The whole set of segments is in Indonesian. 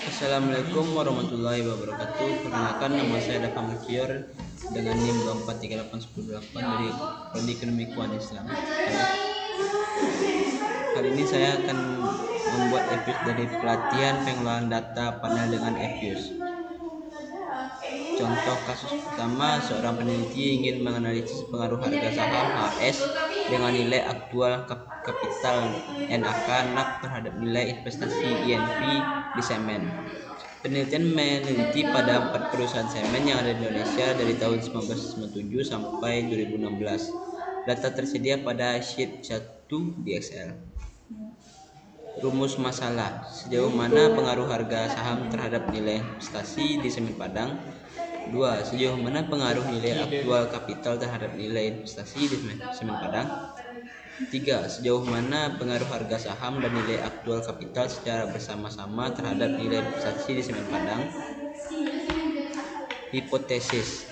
Assalamualaikum warahmatullahi wabarakatuh. Perkenalkan, nama saya Dava Makior dengan NIM 243810 dari Prodi Ekonomi Keuangan Islam. Kali ini saya akan membuat episode dari pelatihan pengelolaan data panel dengan EFUSE. Contoh kasus pertama, seorang peneliti ingin menganalisis pengaruh harga saham HS dengan nilai aktual kapital NAK terhadap nilai investasi INV di semen. Penelitian meneliti pada 4 perusahaan semen yang ada di Indonesia dari tahun 1997 sampai 2016. Data tersedia pada sheet 1 di Excel. Rumus masalah: sejauh mana pengaruh harga saham terhadap nilai investasi di semen Padang? 2. Sejauh mana pengaruh nilai aktual kapital terhadap nilai investasi di semen Padang? 3. Sejauh mana pengaruh harga saham dan nilai aktual kapital secara bersama-sama terhadap nilai investasi di semen Padang? Hipotesis.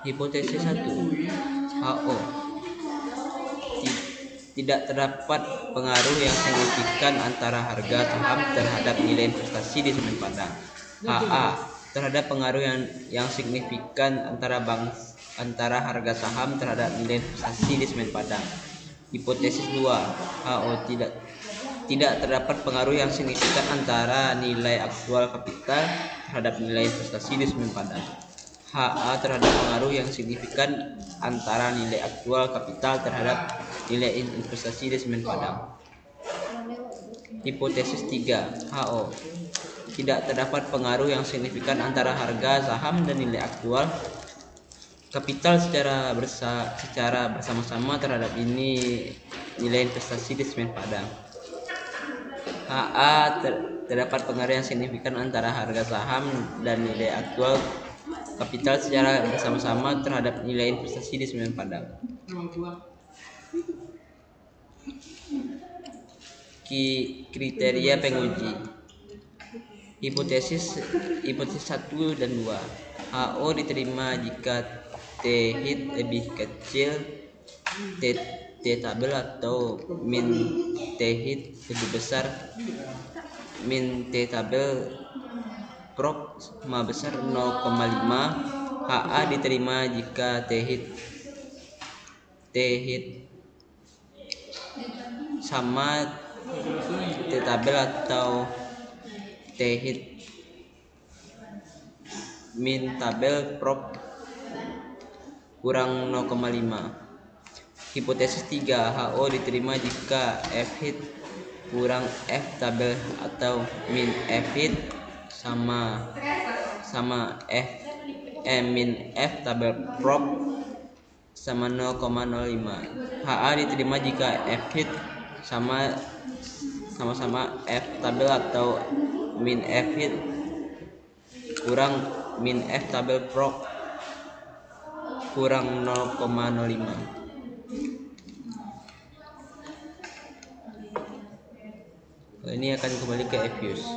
Hipotesis 1. HO. Tidak terdapat pengaruh yang signifikan antara harga saham terhadap nilai investasi di semen Padang. HA. Terhadap pengaruh yang signifikan antara harga saham terhadap nilai investasi di semen Padang. Hipotesis 2. HO. Tidak terdapat pengaruh yang signifikan antara nilai aktual kapital terhadap nilai investasi di semen Padang. HA. Terhadap pengaruh yang signifikan antara nilai aktual kapital terhadap nilai investasi di semen Padang. Hipotesis 3. HO. Tidak terdapat pengaruh yang signifikan antara harga saham dan nilai aktual kapital secara bersama-sama terhadap nilai investasi di semen Padang. HA. Terdapat pengaruh yang signifikan antara harga saham dan nilai aktual kapital secara bersama-sama terhadap nilai investasi di semen Padang. Kriteria penguji. Hipotesis 1 dan 2. HO diterima jika T-hit lebih kecil T-tabel atau min T-hit lebih besar min T-tabel prop sama besar 0,5. HA diterima jika T-hit sama T-tabel atau T-hit min tabel prop kurang 0,5. Hipotesis 3. HO diterima jika F-hit kurang F-tabel atau min F-hit sama min F-tabel prop sama 0,05. HA diterima jika F-hit sama-sama F-tabel atau min F-hit kurang min F-tabel prop kurang 0,05. Ini akan kembali ke EFUSE.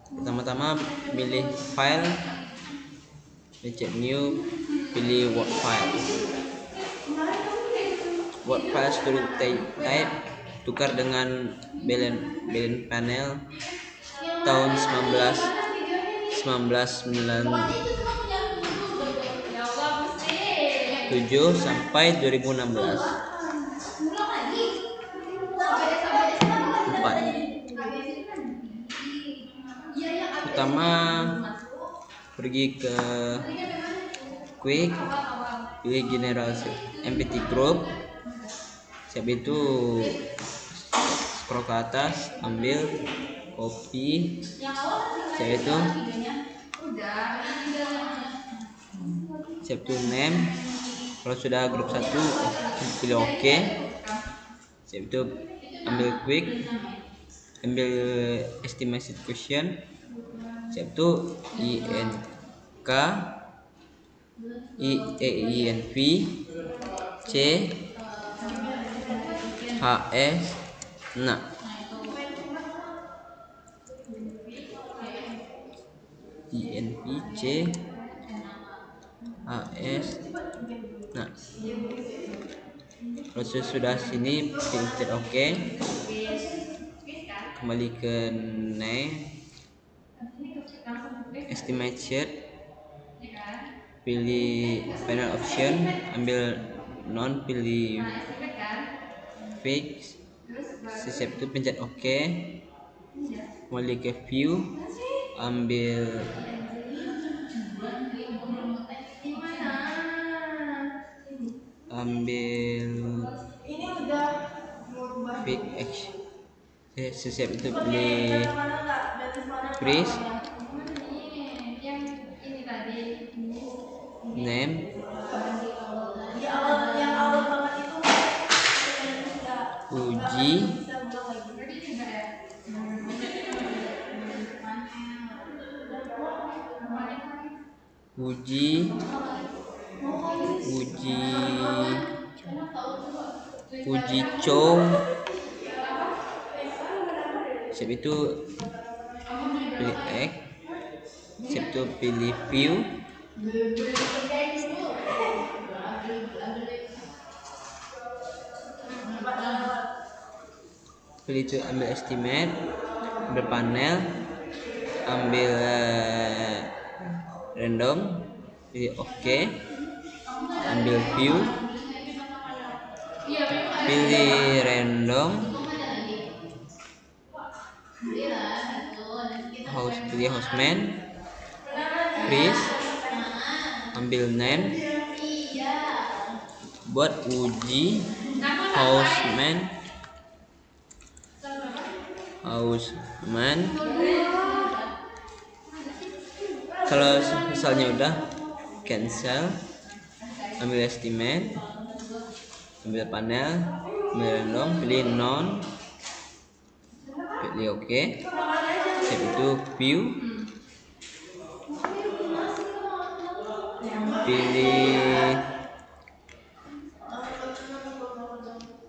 Pertama-tama pilih file, pencet new, pilih Word file. Word file student type tukar dengan balance panel tahun 1997 sampai 2016. 4. Pertama, pergi ke quick, pilih general empty group. Setelah itu scroll ke atas, ambil copy. Setelah itu save to name. Kalau sudah grup 1, pilih OK. Setelah itu ambil quick, ambil estimated question. Setelah itu INK, INV, C, HS. Nah, INP C AS. Nah, proses sudah sini pencet OK, kembali ke estimation, pilih panel option, ambil non, pilih fix sesep itu, pencet OK, kembali ke view, ambil fix action sesep itu, pilih freeze name, uji uji uji uji cow save itu, pilih X, save itu, pilih view, pilih itu, ambil estimate, ambil panel, ambil random, pilih OK, ambil view, pilih random, pilih hostman, freeze, ambil name, buat uji hostman. Kalau misalnya udah, cancel, ambil estimate, ambil panel, ambil random, pilih non, pilih OK, save itu, view, pilih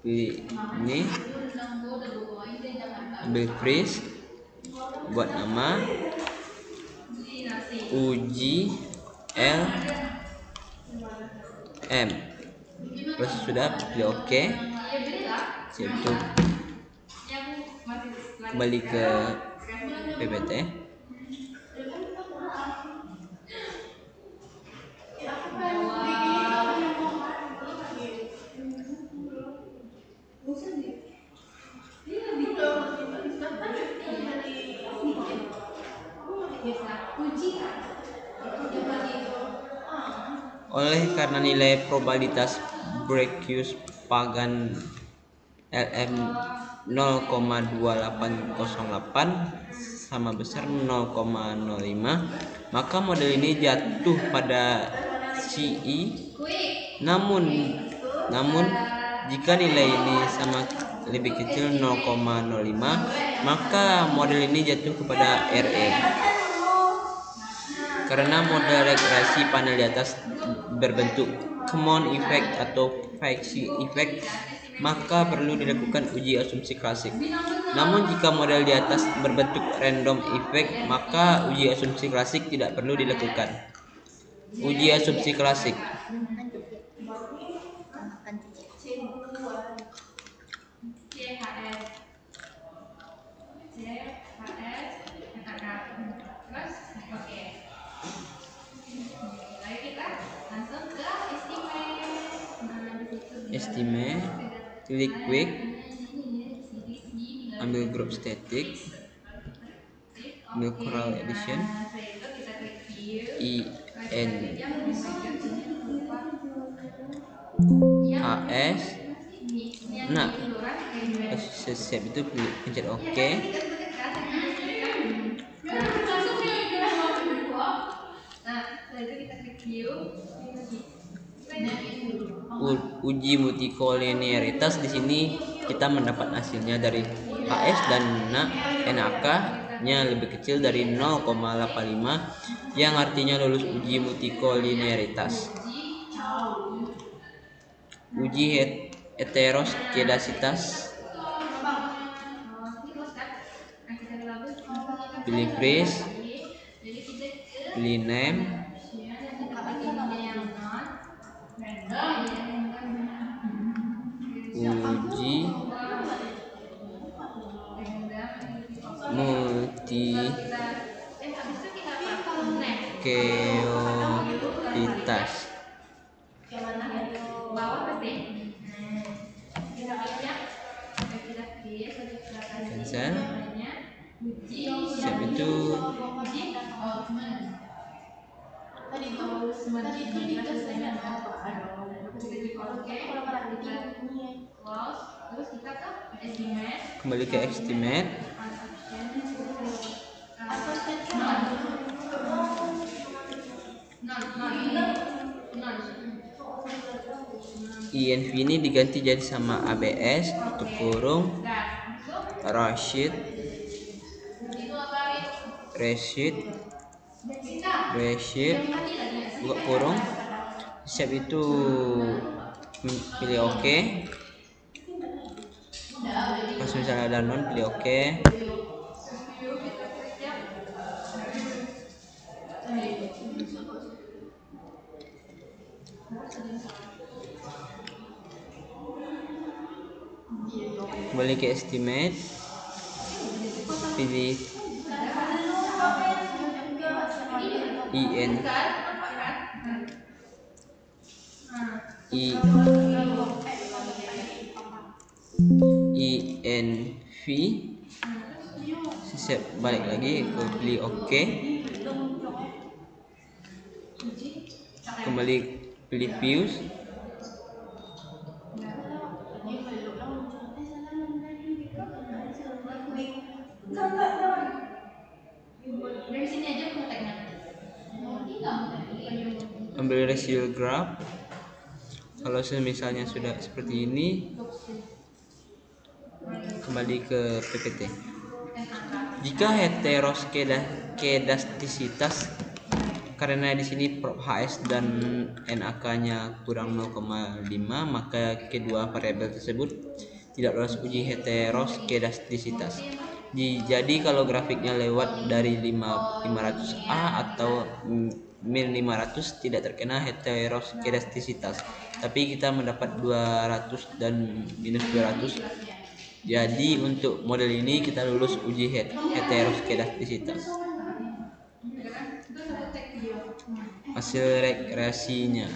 ini, ambil freeze, buat nama uji LM. Terus sudah, pilih OK, save itu, kembali ke PPT. Oleh karena nilai probabilitas Breccius Pagan LM 0,2808 sama besar 0,05, maka model ini jatuh pada CE. Namun jika nilai ini sama lebih kecil 0,05, maka model ini jatuh kepada RE. Karena model regresi panel di atas berbentuk common effect atau Fauci effect, maka perlu dilakukan uji asumsi klasik. Namun jika model di atas berbentuk random effect, maka uji asumsi klasik tidak perlu dilakukan. Uji asumsi klasik. Estimate, pilih quick, ambil group static, ambil coral edition, IN HS. Nah, save itu, pencet OK, uji multikolinearitas. Di sini kita mendapat hasilnya dari HS dan NAK-nya lebih kecil dari 0,85, yang artinya lulus uji multikolinearitas. Uji heteroskedasitas, pilih freeze, pilih name, uji multi-keolitas. Cancel. Siap itu. Kembali ke estimate. INV ini diganti jadi sama ABS tutup kurung Rashid buka kurung. Siap itu pilih OK. Pas misalnya ada non pilih OK. Kembali ke estimate, pilih INV siap, balik lagi ke pilih OK. Kembali pilih views. Ambil residual graph. Kalau misalnya sudah seperti ini, kembali ke PPT. Jika heteroskedastisitas, karena di sini prop HS dan NAK-nya kurang 0,5, maka kedua variabel tersebut tidak lolos uji heteroskedastisitas. Jadi kalau grafiknya lewat dari 500A atau min 500 tidak terkena heteroskedastisitas, tapi kita mendapat 200 dan minus 200. Jadi untuk model ini kita lulus uji heteroskedastisitas. Hasil regresinya.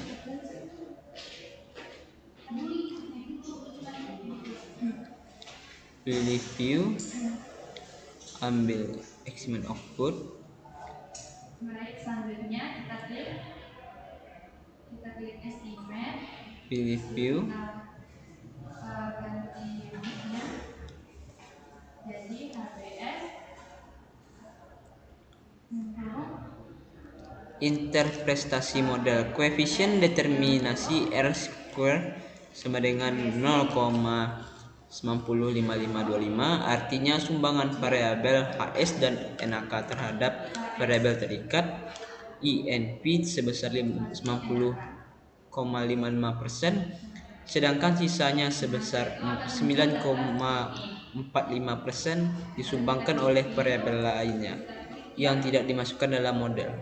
Pilih view, ambil experiment output. Selanjutnya kita klik estimate, pilih view, ganti unitnya jadi HBS. Interpretasi model koefisien determinasi R² sama dengan 0,905525, artinya sumbangan variabel HS dan NAK terhadap variabel terikat INV sebesar 90,55%, sedangkan sisanya sebesar 9,45% disumbangkan oleh variabel lainnya yang tidak dimasukkan dalam model.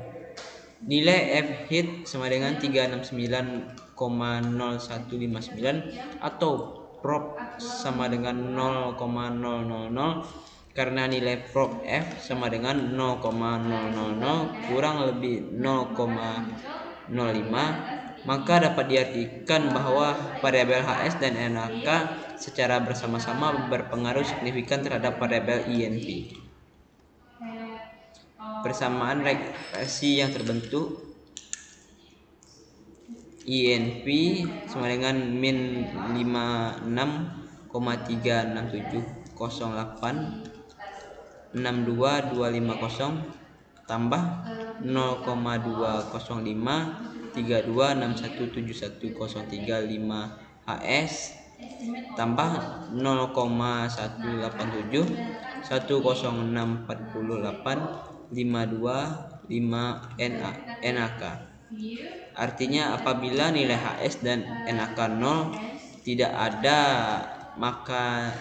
Nilai F-hit sama dengan 369,0159 atau prop sama dengan 0,000, karena nilai prop F sama dengan 0,000 kurang lebih 0,05, maka dapat diartikan bahwa variabel HS dan NAK secara bersama-sama berpengaruh signifikan terhadap variabel INV. Persamaan regresi yang terbentuk INV sama dengan min 56,36708 tambah 0,20532617103 HS tambah 0,187106485 NAK. Artinya apabila nilai HS dan NAK 0 tidak ada, maka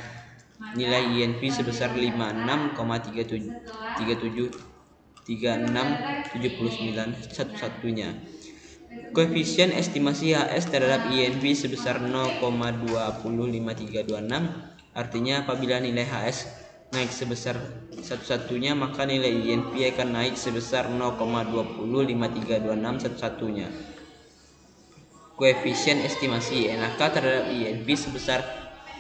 nilai INV sebesar 56,373 3679 satu-satunya. Koefisien estimasi HS terhadap INV sebesar 0,20536. Artinya apabila nilai HS naik sebesar satu-satunya, maka nilai INV akan naik sebesar 0,20536 satu-satunya. Koefisien estimasi NAK terhadap INV sebesar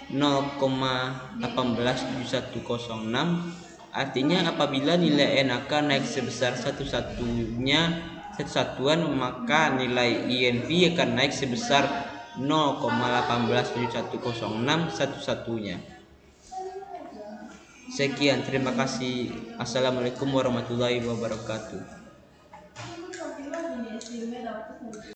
0,187106. Artinya apabila nilai NAK naik sebesar satu-satuan, maka nilai INV akan naik sebesar 0,187106 satu-satunya. Sekian, terima kasih. Assalamualaikum warahmatullahi wabarakatuh.